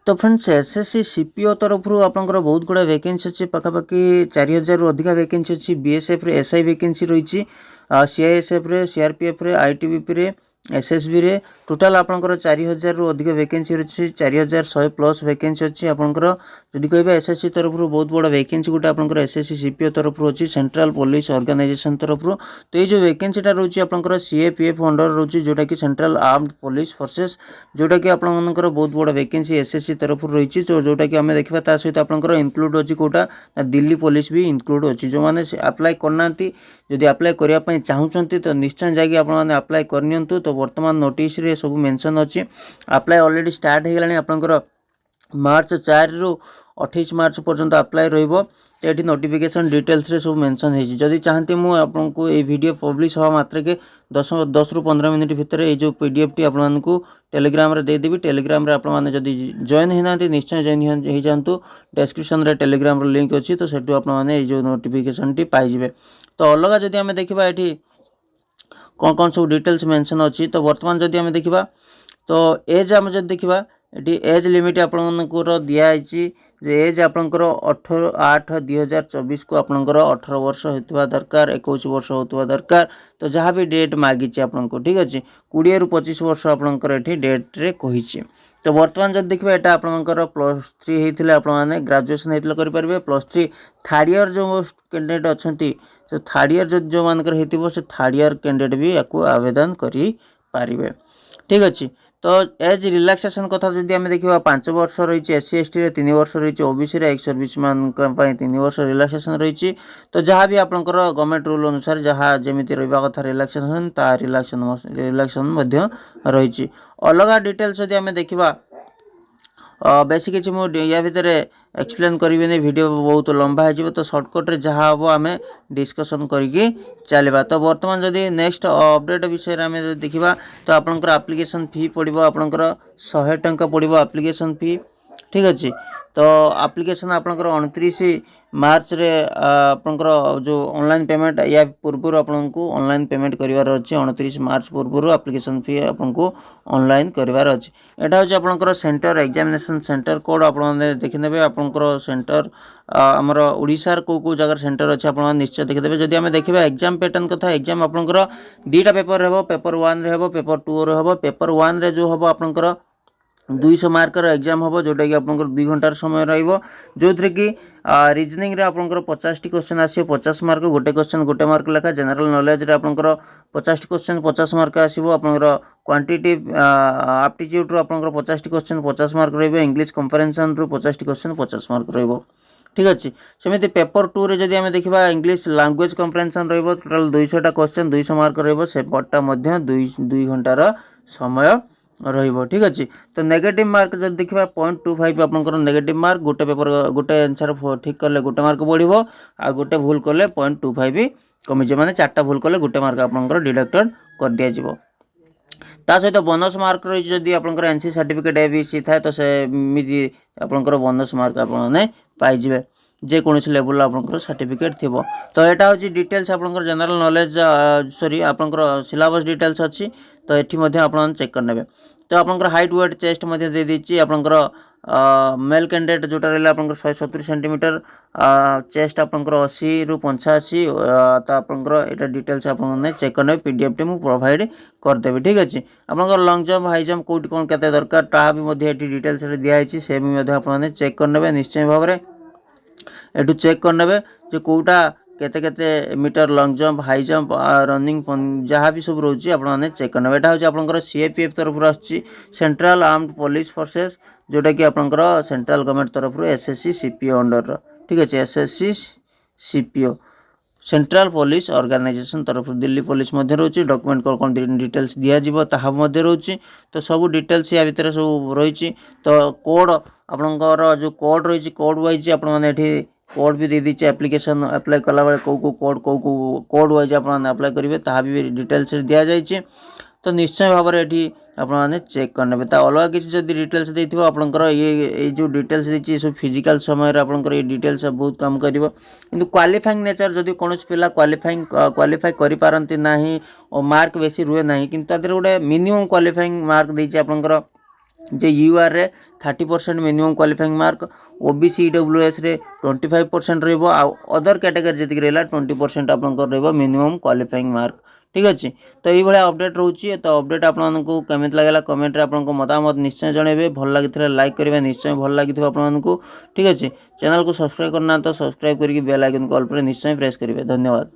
तो friends SSC CPO तरफ आपंकर बहुत गुड़ा वैकेंसी अच्छी पाखापाखि 4000 रु अधिक वैकेंसी अच्छी बीएसएफ रे एसआई वैकेंसी रही सीआईएसएफ रे सीआरपीएफ रे आईटीबीपी रे एसएसबी रे टोटाल आपंकर 4000 रु अधिक वैकेंसी रही 4100 प्लस वैकेंसी अच्छी आपंकर जदि कह एसएससी तरफ बहुत बड़ा वैकेंसी गोटे आपंकर एसएससी सीपीओ तरफ अच्छी सेंट्रल पुलिस ऑर्गेनाइजेशन तरफ तो ये जो वैकेंसीटा रोचे आपंकर सीएपीएफ अंडर रोचे जोटा कि सेंट्रल आर्म्ड पुलिस फोर्सेस जोटा कि आपंकर बहुत बड़ा वैकेंसी एसएससी तरफ रही तो जोटा कि आम देखा ता सहित आपंकर इनक्लूड अच्छी कौटा दिल्ली पुलिस भी इनक्लूड अच्छी जो मैंने अप्लाई करना जदि अप्लाई करने चाहूँगी तो निश्चय जाकि आपने अप्लाई करनी तो वर्तमान नोटिस रे सब मेंशन अच्छी अप्लाई ऑलरेडी स्टार्ट हो गलानी आपंकर मार्च 4 रु 28 मार्च पर्यंत अप्लाई रहिबो तो ये नोटिफिकेशन डिटेल्स रे सब मेंशन है जदि चाहती मुझे आपको ये वीडियो पब्लिश हवा मात्र के 10 रु 15 मिनिट भितर ये जो पीडीएफ टी आपको टेलीग्राम रे दे देबी टेलीग्राम रे आपने जदि जॉइन होना निश्चय जॉइन हो जातु डिस्क्रिप्शन रे टेलीग्राम रो लिंक अच्छी तो सेठू आपने ये जो नोटिफिकेशन टी पाइबे तो अलग जदि आम देखा ये कौन कौन सब डिटेल्स मेंशन अच्छी तो वर्तमान जदि आम देखा तो एज आम जब देखा ये एज लिमिट आपंकर दिखाई जे एज आपंकर 18/8/2024 को आपंकर 18 वर्ष होता दरकार 21 वर्ष होता दरकार तो जहाँ भी डेट मागी आपको ठीक अच्छे 20 रु 25 वर्ष आपंकर ये डेट रे कही तो वर्तमान जब देखिए यहाँ आपंकर +3 होते आपने ग्रेजुएशन होते करेंगे +3 थर्ड ईयर जो कैंडिडेट अच्छा तो थर्ड ईयर जो मानकर हो थर्ड ईयर कैंडिडेट भी या आवेदन करें ठीक अच्छे तो एज रिलैक्सेशन कथा जदि आम देखा 5 वर्ष रही एससी एसटी रे 3 वर्ष रही ओबीसी रे एक्स सर्विस मैन 3 वर्ष रिलैक्सेशन रही तो जहाँ भी आपंकर गवर्नमेंट रूल अनुसार जहाँ जमी रहा कथा रिलैक्सेशन रिलैक्सेशन रही अलग डिटेल्स जदि आम देखा बेसी किसी या भितर एक्सप्लेन करें वीडियो बहुत लंबा हो तो सर्टकट रे जहाँ हम आम डिस्कसन करके चलवा तो वर्तमान जदि नेक्स्ट अपडेट विषय आम देखा तो आपंकर एप्लिकेशन फी पड़ो आपंकर 100 टंका पड़ो एप्लिकेशन फी ठीक अच्छे तो एप्लिकेशन आपंकर 29 मार्च रे आपंकर जो ऑनलाइन पेमेंट या पूर्व आपको ऑनलाइन पेमेंट करार अच्छे 29 मार्च पूर्व एप्लिकेशन फी आपको ऑनलाइन करार अच्छे यहाँ हूँ आपंकर सेंटर एग्जामिनेशन सेंटर कोड आपने देखने आपंकर सेंटर आमर ओडिशार को जगह सेंटर अच्छे आप निश्चय देखिदेवे जदि आम देखा एग्जाम पैटर्न कथा एग्जाम आपंकर 2टा पेपर रहो पेपर 1 रे पेपर 2 रे हम पेपर 1 रे जो हम आपंकर 200 मार्कर एग्जाम हम जोटा कि आपंकर 2 घंटार समय रहिबो जो थरे कि रीजनिंग रे आपंकर 50 टी क्वेश्चन आसियो 50 मार्क गोटे क्वेश्चन गोटे मार्क लेखा जनरल नॉलेज रे आपंकर 50 टी क्वेश्चन 50 मार्क आसिबो आपंकर क्वांटिटी एप्टीट्यूड रो आपंकर 50 टी क्वेश्चन 50 मार्क रहिबो इंग्लिश कंप्रेहेंशन रो 50 टी क्वेश्चन 50 मार्क रहिबो ठीक अच्छे सेमती पेपर 2 रे जदि आम देखा इंग्लिश लैंग्वेज कंप्रेहेंशन रहिबो टोटल 200 टा क्वेश्चन 200 मार्क रहिबो से पट्टा मध्य 2 घंटार समय रहिबो ठीक अच्छे तो नेगेटिव मार्क जब देखा 0.25 आपंकर नेगेटिव मार्क गोटे पेपर गोटे आंसर ठीक कले गोटे मार्क बढ़ो आ गोटे भूल कले 0.25 कमिज माने 4टा भूल कले गोटे मार्क आपंकर डिडक्टेड कर दिया जिवो ता सहित बोनस मार्क रही जदि आपंकर एनसी सर्टिफिकेट एबीसी थाए तो से आपंकर बोनस मार्क आपने पाइबे जेकोसी लेवल आपंकर सर्टिफिकेट थी तो यहाँ हूँ डिटेल्स आपंकर जनरल नॉलेज सॉरी आपंकर सिलेबस डिटेल्स अच्छी तो ये आप चेक करने तो आपंकर हाइट वेट चेस्ट दे दीची आपंकर मेल कैंडिडेट जोटा रहा आपंकर 170 सेंटीमीटर चेस्ट आपंकर 80 रु 85 तो आपंकर यहाँ डिटेल्स आपने चेक करने पीडीएफ टी मुझे प्रोवाइड करदेवी ठीक अच्छे आपंकर लॉन्ग जंप हाई जंप कौटी कौन केते दरकार ता भी डिटेल्स दिखाई से भी आपने चेक करने निश्चय भाव में एठू चेक करने जो कौटा केते केते meter long jump high jump running जहाँ भी सब रोचे आपने चेक करने यहाँ हूँ आपंकर सीएपीएफ तरफ आसूँ सेंट्रल आर्म्ड पुलिस फोर्सेस जोटा कि आपंकर सेंट्रल गवर्नमेंट तरफ एसएससी सीपीओ अंडर ठीक अच्छे SSC CPO central police organisation तरफ दिल्ली पुलिस रोचे डॉक्यूमेंट कौन डिटेल्स दिज्व ता रोचे तो सब डिटेल्स या भितर सब रही तो कोड आपंकर जो कोड रही कोड वाइज आपने कोड भी दे दीजिए एप्लिकेशन अप्लाई कला बेले कौ कोड वाइज आपने अप्लाई करेंगे ता भी डिटेल्स दि जाए तो निश्चय भाव में ये आपने चेक करने अलग किसी जब डिटेल्स देते आपंकर ये जो डिटेल्स देती सब फिजिकल समय आपंकर ये डिटेल्स बहुत कम कर क्वालिफाइंग नेचर जदि कौन पिला क्वालिफाई करें ना और मार्क बेसी रुए ना कि गोटे मिनिमम क्वालिफाइंग मार्क देती आपंकर जे यूआर रे 30% minimum qualifying mark, OBC EWS रे 25% रहिबो, आ अदर कैटेगरी जति रहला 20% आपनकर रहबो मिनिमम क्वालिफाइंग मार्क। ठीक अच्छे, तो ये भाया अपडेट रोचे। तो अपडेट आपको केमिति लागला कमेंट रे आपनको मतामत निश्चय जनइबे। भल लागिथिले लाइक करिवे, निश्चय भल लागिथिबो आपनको। ठीक अच्छे, चैनल को सब्सक्राइब करना तो सब्सक्राइब करके बेल आइकन को ऑल पर निश्चय प्रेस करिवे। धन्यवाद।